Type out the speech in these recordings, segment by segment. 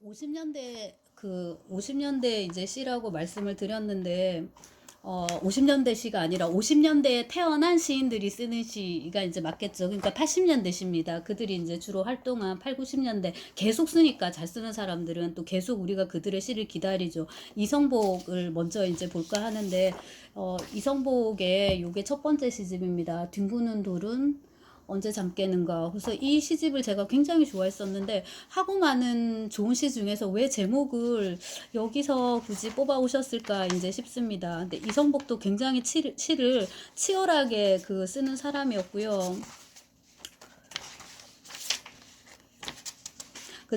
50년대 이제 시라고 말씀을 드렸는데 50년대 시가 아니라 50년대에 태어난 시인들이 쓰는 시가 이제 맞겠죠. 그러니까 80년대 시입니다. 그들이 이제 주로 활동한 8, 90년대 계속 쓰니까 잘 쓰는 사람들은 또 계속 우리가 그들의 시를 기다리죠. 이성복을 먼저 이제 볼까 하는데 이성복의 요게 첫 번째 시집입니다. 뒹구는 돌은 언제 잠 깨는가. 그래서 이 시집을 제가 굉장히 좋아했었는데 하고 많은 좋은 시 중에서 왜 제목을 여기서 굳이 뽑아 오셨을까 이제 싶습니다. 근데 이성복도 굉장히 시를 치열하게 쓰는 사람이었고요.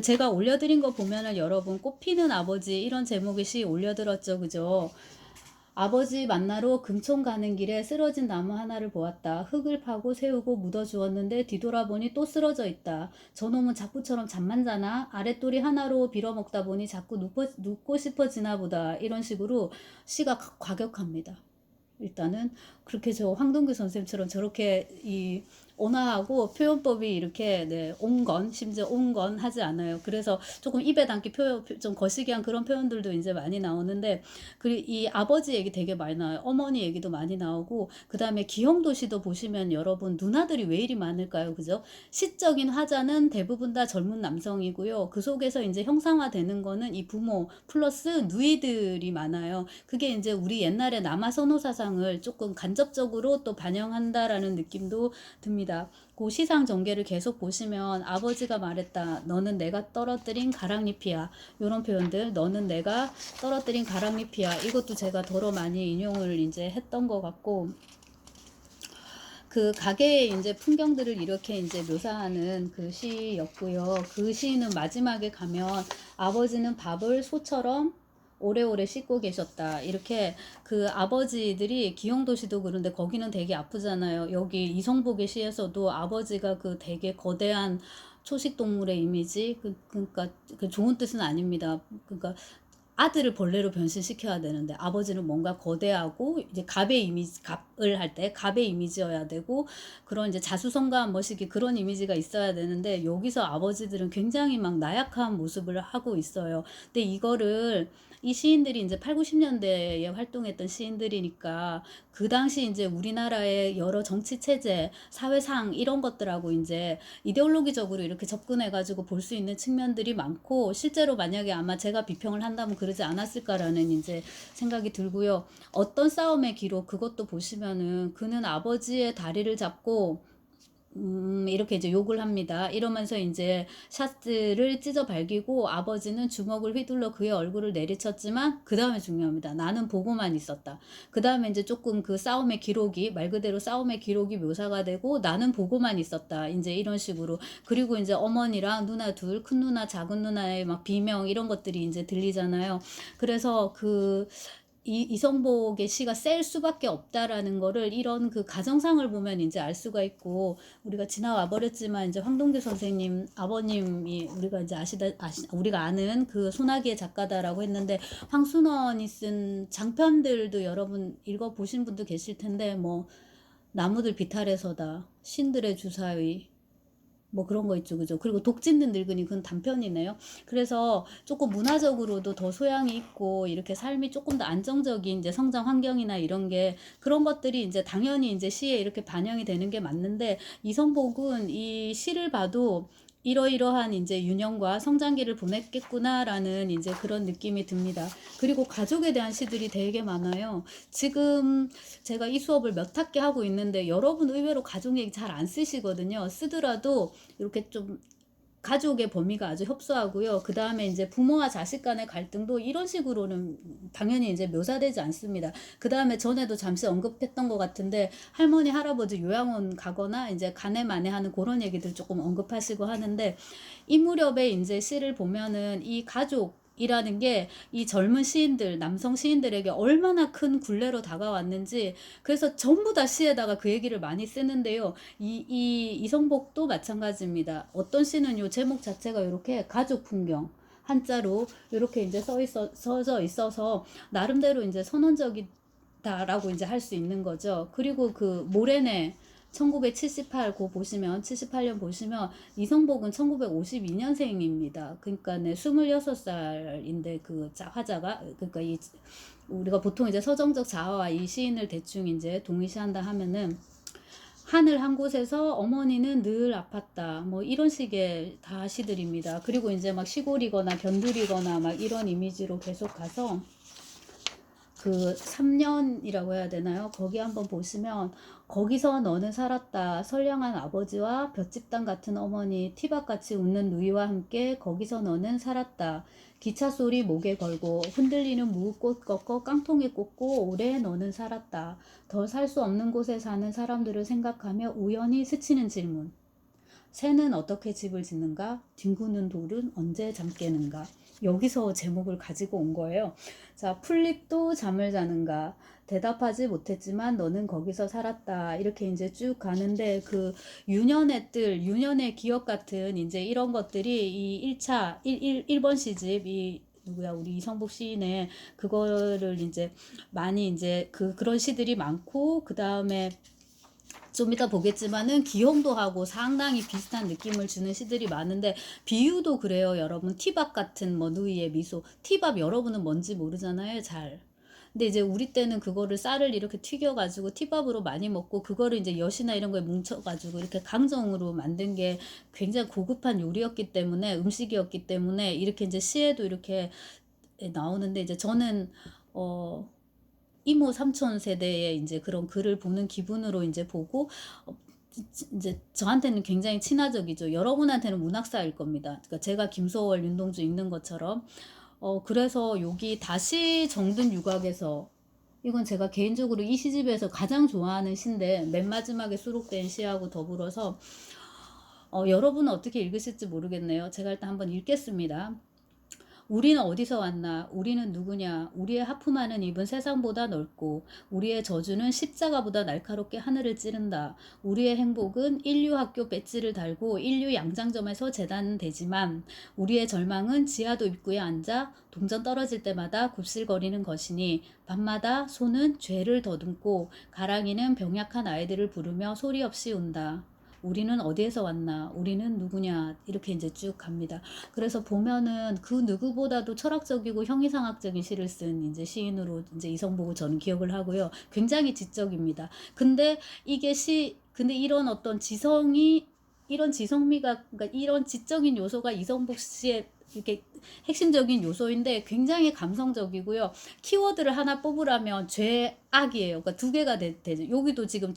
제가 올려드린 거 보면은 여러분 꽃피는 아버지 이런 제목의 시 올려드렸죠. 그죠? 아버지 만나러 금촌 가는 길에 쓰러진 나무 하나를 보았다. 흙을 파고 세우고 묻어주었는데 뒤돌아보니 또 쓰러져 있다. 저놈은 자꾸처럼 잠만 자나? 아랫도리 하나로 빌어먹다 보니 자꾸 눕고 싶어지나 보다. 이런 식으로 시가 과격합니다. 일단은 그렇게 황동규 선생님처럼 저렇게 이 온화하고 표현법이 이렇게 온건 심지어 온건 하지 않아요. 그래서 조금 입에 담기 좀 거시기한 그런 표현들도 이제 많이 나오는데 그리고 이 아버지 얘기 되게 많이 나와요. 어머니 얘기도 많이 나오고 그 다음에 기형도시도 보시면 여러분 누나들이 왜 이리 많을까요? 그죠? 시적인 화자는 대부분 다 젊은 남성이고요. 그 속에서 이제 형상화되는 거는 이 부모 플러스 누이들이 많아요. 그게 이제 우리 옛날에 남아 선호 사상을 조금 간접적으로 또 반영한다라는 느낌도 듭니다. 그 시상 전개를 계속 보시면 아버지가 말했다. 너는 내가 떨어뜨린 가랑잎이야. 이런 표현들. 너는 내가 떨어뜨린 가랑잎이야. 이것도 제가 더러 많이 인용을 이제 했던 것 같고 그 가게의 이제 풍경들을 이렇게 이제 묘사하는 그 시였고요. 그 시는 마지막에 가면 아버지는 밥을 소처럼 오래오래 씻고 계셨다. 이렇게 그 아버지들이 기영도시도 그런데 거기는 되게 아프잖아요. 여기 이성복의 시에서도 아버지가 그 되게 거대한 초식동물의 이미지, 그러니까 그 좋은 뜻은 아닙니다. 그러니까 아들을 벌레로 변신시켜야 되는데 아버지는 뭔가 거대하고 이제 갑의 이미지, 갑을 할 때 갑의 이미지여야 되고 그런 이제 자수성가한 멋이기 그런 이미지가 있어야 되는데 여기서 아버지들은 굉장히 막 나약한 모습을 하고 있어요. 근데 이거를 이 시인들이 이제 8, 90년대에 활동했던 시인들이니까 그 당시 이제 우리나라의 여러 정치 체제, 사회상 이런 것들하고 이제 이데올로기적으로 이렇게 접근해가지고 볼 수 있는 측면들이 많고 실제로 만약에 아마 제가 비평을 한다면 그러지 않았을까라는 이제 생각이 들고요. 어떤 싸움의 기록 그것도 보시면은 그는 아버지의 다리를 잡고 이렇게 이제 욕을 합니다. 이러면서 이제 샤스를 찢어 발기고 아버지는 주먹을 휘둘러 그의 얼굴을 내리쳤지만 그 다음에 중요합니다. 나는 보고만 있었다. 그 다음에 이제 조금 그 싸움의 기록이 말 그대로 싸움의 기록이 묘사가 되고 나는 보고만 있었다. 이제 이런 식으로 그리고 이제 어머니랑 누나 둘, 큰 누나, 작은 누나의 막 비명 이런 것들이 이제 들리잖아요. 그래서 이성복의 시가 셀 수밖에 없다라는 거를 이런 그 가정상을 보면 이제 알 수가 있고 우리가 지나와 버렸지만 이제 황동규 선생님 아버님이 우리가 이제 우리가 아는 그 소나기의 작가다라고 했는데 황순원이 쓴 장편들도 여러분 읽어 보신 분도 계실 텐데 뭐 나무들 비탈에서다 신들의 주사위 뭐 그런 거 있죠. 그죠? 그리고 독 짖는 늙은이 그건 단편이네요. 그래서 조금 문화적으로도 더 소양이 있고 이렇게 삶이 조금 더 안정적인 이제 성장 환경이나 이런 게 그런 것들이 이제 당연히 이제 시에 이렇게 반영이 되는 게 맞는데 이성복은 이 시를 봐도 이러이러한 이제 유년과 성장기를 보냈겠구나라는 이제 그런 느낌이 듭니다. 그리고 가족에 대한 시들이 되게 많아요. 지금 제가 이 수업을 몇 학기 하고 있는데 여러분 의외로 가족 얘기 잘 안 쓰시거든요. 쓰더라도 이렇게 좀 가족의 범위가 아주 협소하고요. 그 다음에 이제 부모와 자식 간의 갈등도 이런 식으로는 당연히 이제 묘사되지 않습니다. 그 다음에 전에도 잠시 언급했던 것 같은데 할머니, 할아버지 요양원 가거나 이제 가네 마네 하는 그런 얘기들 조금 언급하시고 하는데 이 무렵에 이제 시를 보면은 이 가족 이라는 게 이 젊은 시인들, 남성 시인들에게 얼마나 큰 굴레로 다가왔는지 그래서 전부 다 시에다가 그 얘기를 많이 쓰는데요. 이성복도 마찬가지입니다. 어떤 시는요, 제목 자체가 이렇게 가족 풍경. 한자로 이렇게 이제 써져 있어서 나름대로 이제 선언적이다라고 이제 할 수 있는 거죠. 그리고 그 모래내 1978 고 보시면 78년 보시면 이성복은 1952년생입니다. 그러니까 네, 26살인데 그 화자가 그러니까 이 우리가 보통 이제 서정적 자아와 이 시인을 대충 이제 동일시한다 하면은 하늘 한 곳에서 어머니는 늘 아팠다. 뭐 이런 식의 다 시들입니다. 그리고 이제 막 시골이거나 변두리거나 막 이런 이미지로 계속 가서 그 3년이라고 해야 되나요? 거기 한번 보시면 거기서 너는 살았다. 선량한 아버지와 볏짚단 같은 어머니, 티박같이 웃는 누이와 함께 거기서 너는 살았다. 기차 소리 목에 걸고 흔들리는 무꽃 꺾어 깡통에 꽂고 오래 너는 살았다. 더 살 수 없는 곳에 사는 사람들을 생각하며 우연히 스치는 질문. 새는 어떻게 집을 짓는가? 뒹구는 돌은 언제 잠 깨는가? 여기서 제목을 가지고 온 거예요. 자, 풀잎도 잠을 자는가? 대답하지 못했지만 너는 거기서 살았다. 이렇게 이제 쭉 가는데 그 유년의 뜰, 유년의 기억 같은 이제 이런 것들이 이 1차, 1번 시집, 이 누구야 우리 이성복 시인의 그거를 이제 많이 이제 그런 시들이 많고 그 다음에 좀 이따 보겠지만은 기용도 하고 상당히 비슷한 느낌을 주는 시들이 많은데 비유도 그래요. 여러분 티밥 같은 뭐 누이의 미소, 티밥 여러분은 뭔지 모르잖아요. 잘. 근데 이제 우리 때는 그거를 쌀을 이렇게 튀겨가지고 티밥으로 많이 먹고 그거를 이제 엿이나 이런 거에 뭉쳐가지고 이렇게 강정으로 만든 게 굉장히 고급한 요리였기 때문에 음식이었기 때문에 이렇게 이제 시에도 이렇게 나오는데 이제 저는 이모 삼촌 세대의 이제 그런 글을 보는 기분으로 이제 보고 이제 저한테는 굉장히 친화적이죠. 여러분한테는 문학사일 겁니다. 그러니까 제가 김소월, 윤동주 읽는 것처럼 그래서 여기 다시 정든 유곽에서 이건 제가 개인적으로 이 시집에서 가장 좋아하는 시인데 맨 마지막에 수록된 시하고 더불어서 여러분은 어떻게 읽으실지 모르겠네요. 제가 일단 한번 읽겠습니다. 우리는 어디서 왔나? 우리는 누구냐? 우리의 하품하는 입은 세상보다 넓고 우리의 저주는 십자가보다 날카롭게 하늘을 찌른다. 우리의 행복은 인류학교 배지를 달고 인류 양장점에서 재단되지만 우리의 절망은 지하도 입구에 앉아 동전 떨어질 때마다 굽실거리는 것이니 밤마다 소는 죄를 더듬고 가랑이는 병약한 아이들을 부르며 소리 없이 운다. 우리는 어디에서 왔나? 우리는 누구냐? 이렇게 이제 쭉 갑니다. 그래서 보면은 그 누구보다도 철학적이고 형이상학적인 시를 쓴 이제 시인으로 이제 이성복을 저는 기억을 하고요. 굉장히 지적입니다. 근데 근데 이런 어떤 이런 지성미가, 그러니까 이런 지적인 요소가 이성복 씨의 이렇게 핵심적인 요소인데 굉장히 감성적이고요. 키워드를 하나 뽑으라면 죄, 악이에요. 그러니까 두 개가 되죠. 여기도 지금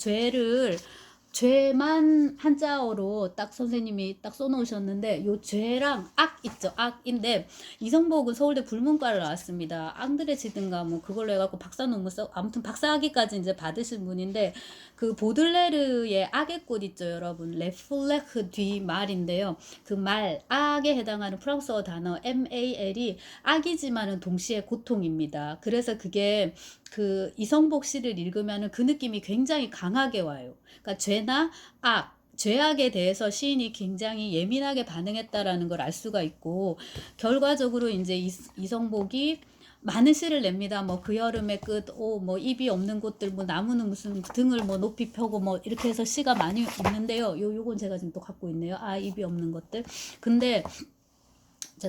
죄만 한자어로 딱 선생님이 딱 써놓으셨는데 요 죄랑 악 있죠. 악인데 이성복은 서울대 불문과를 나왔습니다. 앙드레치든가 뭐 그걸로 해갖고 박사 논문 써 아무튼 박사학위까지 이제 받으신 분인데 그 보들레르의 악의 꽃 있죠, 여러분. 레플레크 뒤 말인데요. 그 말 악에 해당하는 프랑스어 단어 mal이 악이지만은 동시에 고통입니다. 그래서 그게 그 이성복 시를 읽으면은 그 느낌이 굉장히 강하게 와요. 그러니까 죄나 악, 죄악에 대해서 시인이 굉장히 예민하게 반응했다라는 걸 알 수가 있고 결과적으로 이제 이성복이 많은 시를 냅니다. 뭐 그 여름의 끝, 뭐 입이 없는 곳들, 뭐 나무는 무슨 등을 뭐 높이 펴고 뭐 이렇게 해서 시가 많이 있는데요. 요건 제가 지금 또 갖고 있네요. 입이 없는 것들. 근데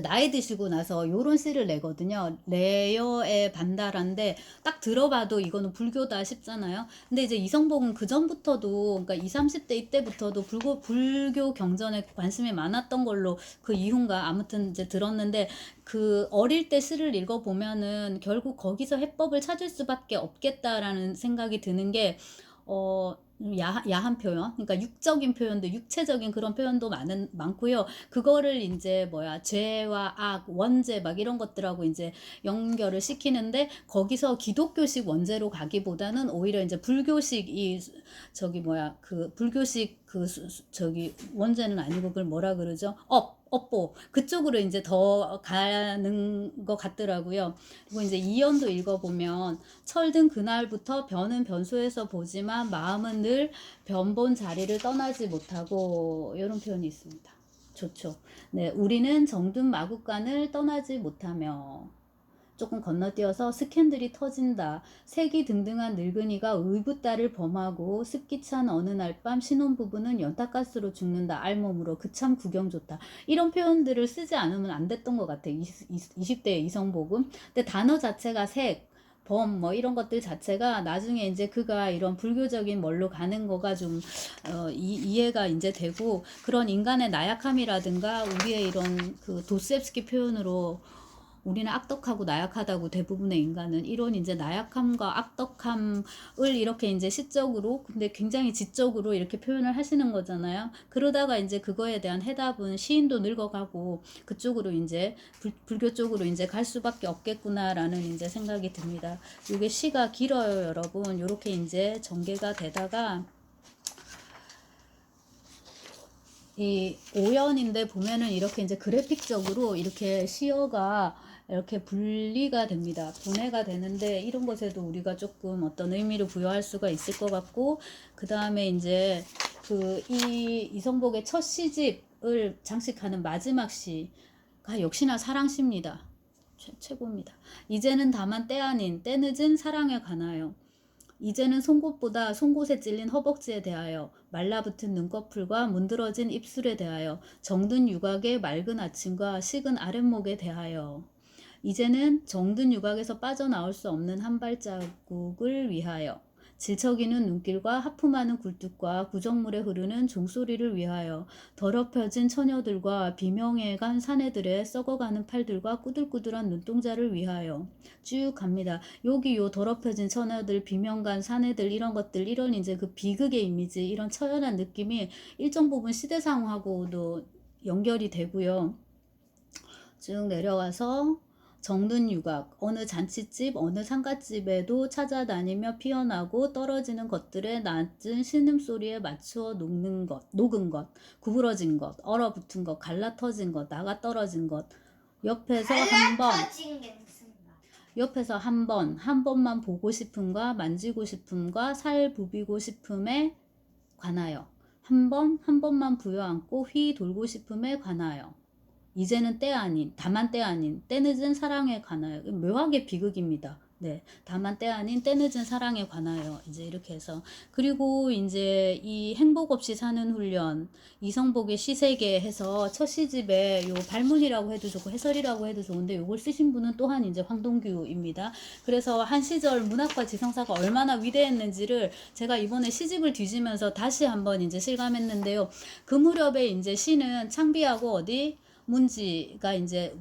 나이 드시고 나서 요런 시를 내거든요. 레어의 반달한데 딱 들어봐도 이거는 불교다 싶잖아요. 근데 이제 이성복은 그 전부터도 그러니까 20, 30대 이때부터도 불교 경전에 관심이 많았던 걸로 그 이후인가 아무튼 이제 들었는데 그 어릴 때 시를 읽어보면은 결국 거기서 해법을 찾을 수밖에 없겠다라는 생각이 드는 게 야한 표현, 그러니까 육적인 표현도 육체적인 그런 표현도 많고요. 그거를 이제 죄와 악, 원죄 막 이런 것들하고 이제 연결을 시키는데 거기서 기독교식 원죄로 가기보다는 오히려 이제 불교식 그 불교식 원죄는 아니고 그걸 뭐라 그러죠? 업보 그쪽으로 이제 더 가는 것 같더라고요. 그리고 이제 이연도 읽어보면 철든 그날부터 변은 변소에서 보지만 마음은 늘 변본 자리를 떠나지 못하고 이런 표현이 있습니다. 좋죠. 네, 우리는 정든 마국간을 떠나지 못하며 조금 건너뛰어서 스캔들이 터진다. 색이 등등한 늙은이가 의붓딸을 범하고 습기 찬 어느 날 밤 신혼부부는 연탄가스로 죽는다. 알몸으로 그 참 구경 좋다. 이런 표현들을 쓰지 않으면 안 됐던 것 같아. 20대의 이성복음. 근데 단어 자체가 색, 범, 뭐 이런 것들 자체가 나중에 이제 그가 이런 불교적인 뭘로 가는 거가 좀 이해가 이제 되고, 그런 인간의 나약함이라든가 우리의 이런 그 도스옙스키 표현으로 우리는 악덕하고 나약하다고, 대부분의 인간은 이런 이제 나약함과 악덕함을 이렇게 이제 시적으로 근데 굉장히 지적으로 이렇게 표현을 하시는 거잖아요. 그러다가 이제 그거에 대한 해답은 시인도 늙어가고 그쪽으로 이제 불교 쪽으로 이제 갈 수밖에 없겠구나라는 이제 생각이 듭니다. 이게 시가 길어요, 여러분. 이렇게 이제 전개가 되다가 이 오연인데 보면은 이렇게 이제 그래픽적으로 이렇게 시어가 이렇게 분리가 됩니다. 분해가 되는데 이런 것에도 우리가 조금 어떤 의미를 부여할 수가 있을 것 같고, 그 다음에 이제 그 이 이성복의 첫 시집을 장식하는 마지막 시가 역시나 사랑시입니다. 최고입니다. 이제는 다만 때 아닌 때늦은 사랑에 관하여, 이제는 송곳보다 송곳에 찔린 허벅지에 대하여, 말라붙은 눈꺼풀과 문드러진 입술에 대하여, 정든 유곽의 맑은 아침과 식은 아랫목에 대하여, 이제는 정든 유곽에서 빠져나올 수 없는 한 발자국을 위하여, 질척이는 눈길과 하품하는 굴뚝과 구정물에 흐르는 종소리를 위하여, 더럽혀진 처녀들과 비명해간 사내들의 썩어가는 팔들과 꾸들꾸들한 눈동자를 위하여 쭉 갑니다. 여기 요 더럽혀진 처녀들, 비명간 사내들 이런 것들, 이런 이제 그 비극의 이미지, 이런 처연한 느낌이 일정 부분 시대상하고도 연결이 되고요. 쭉 내려와서 정든 유곽, 어느 잔치집, 어느 상갓집에도 찾아다니며 피어나고 떨어지는 것들의 낮은 신음소리에 맞추어 녹는 것, 녹은 것, 구부러진 것, 얼어붙은 것, 갈라터진 것, 나가 떨어진 것, 옆에서 한 번, 옆에서 한 번만 보고 싶음과 만지고 싶음과 살 부비고 싶음에 관하여, 한 번만 부여안고 휘 돌고 싶음에 관하여, 이제는 때 아닌, 다만 때 아닌, 때늦은 사랑에 관하여. 묘하게 비극입니다. 네. 다만 때 아닌, 때늦은 사랑에 관하여. 이제 이렇게 해서. 그리고 이제 이 행복 없이 사는 훈련, 이성복의 시세계 해서 첫 시집에 요 발문이라고 해도 좋고 해설이라고 해도 좋은데 요걸 쓰신 분은 또한 이제 황동규입니다. 그래서 한 시절 문학과 지성사가 얼마나 위대했는지를 제가 이번에 시집을 뒤지면서 다시 한번 이제 실감했는데요. 그 무렵에 이제 시는 창비하고 어디 문지가 이제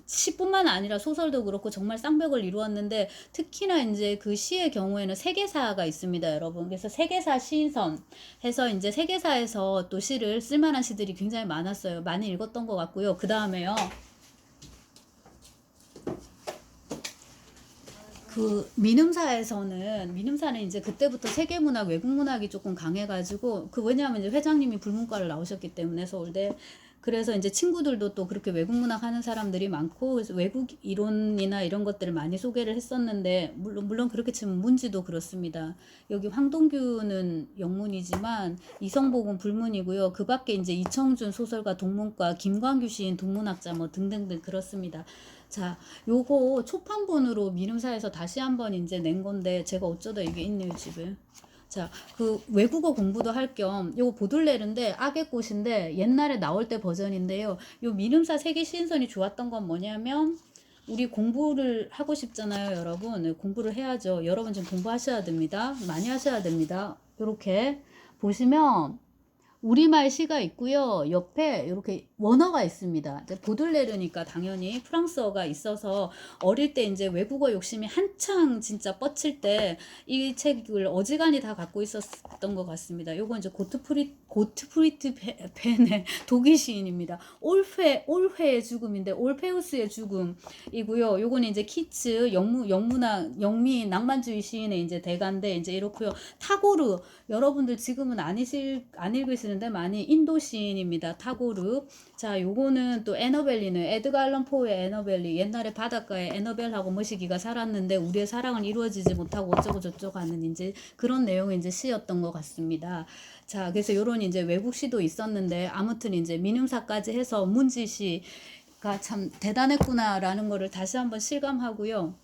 시뿐만 아니라 소설도 그렇고 정말 쌍벽을 이루었는데, 특히나 이제 그 시의 경우에는 세계사가 있습니다, 여러분. 그래서 세계사 시인선 해서 이제 세계사에서 또 시를 쓸만한 시들이 굉장히 많았어요. 많이 읽었던 것 같고요. 그 다음에요. 그 민음사는 이제 그때부터 세계문학, 외국문학이 조금 강해가지고, 그 왜냐하면 이제 회장님이 불문과를 나오셨기 때문에 서울대, 그래서 이제 친구들도 또 그렇게 외국문학 하는 사람들이 많고, 그래서 외국 이론이나 이런 것들을 많이 소개를 했었는데, 물론 그렇게 치면 문지도 그렇습니다. 여기 황동규는 영문이지만 이성복은 불문이고요. 그 밖에 이제 이청준 소설가 동문과, 김광규 시인 동문학자 뭐 등등등 그렇습니다. 자, 요거 초판본으로 민음사에서 다시 한번 이제 낸 건데, 제가 어쩌다 이게 있네요, 집에. 자, 그 외국어 공부도 할 겸 요거 보들레르인데 악의 꽃인데 옛날에 나올 때 버전인데요. 요 민음사 세계 시인선이 좋았던 건 뭐냐면, 우리 공부를 하고 싶잖아요, 여러분. 공부를 해야죠. 여러분 지금 공부하셔야 됩니다. 많이 하셔야 됩니다. 요렇게 보시면 우리말 시가 있고요. 옆에 이렇게 원어가 있습니다. 보들레르니까 당연히 프랑스어가 있어서 어릴 때 이제 외국어 욕심이 한창 진짜 뻗칠 때 이 책을 어지간히 다 갖고 있었던 것 같습니다. 요건 이제 고트프리트 벤의 독일 시인입니다. 올회의 죽음인데 올페우스의 죽음이고요. 요거는 이제 키츠 영미 낭만주의 시인의 이제 대가인데 이제 이렇고요. 타고르, 여러분들 지금은 안 읽으시는데 많이 인도 시인입니다. 타고르. 자, 요거는 또 에너벨리는 에드가 알런 포의 에너벨리, 옛날에 바닷가에 에너벨하고 머시기가 살았는데 우리의 사랑은 이루어지지 못하고 어쩌고 저쩌고 하는 이제 그런 내용의 이제 시였던 것 같습니다. 자, 그래서 요런 이제 외국 시도 있었는데, 아무튼 이제 민음사까지 해서 문지시, 참 대단했구나라는 거를 다시 한번 실감하고요.